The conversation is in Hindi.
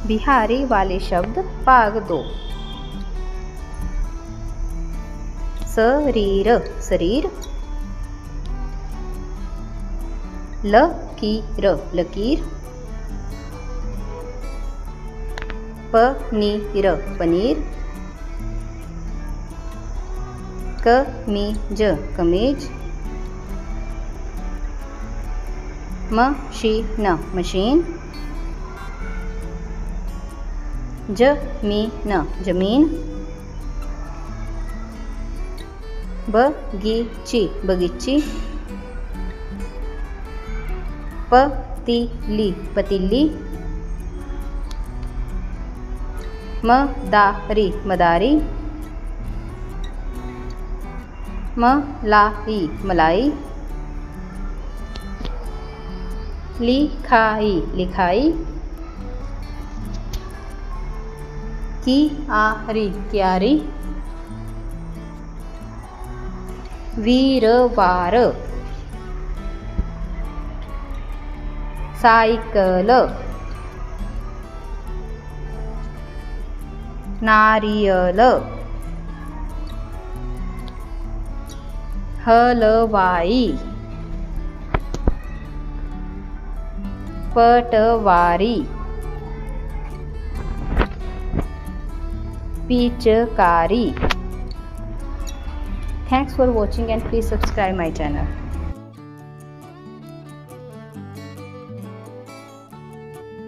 बिहारी वाले शब्द भाग 2। शरीर शरीर, लकीर लकीर, पनीर पनीर, कमीज कमीज, मशीन मशीन, जमीन जमीन, बगीची बगीची, पतीली पतीली, मदारी मदारी, मलाई मलाई, लिखाई लिखाई, कियारी कियारी, वीरवार, साइकिल, नारियल, हलवाई, पटवारी, पिचकारी। Thanks for watching and please subscribe my channel.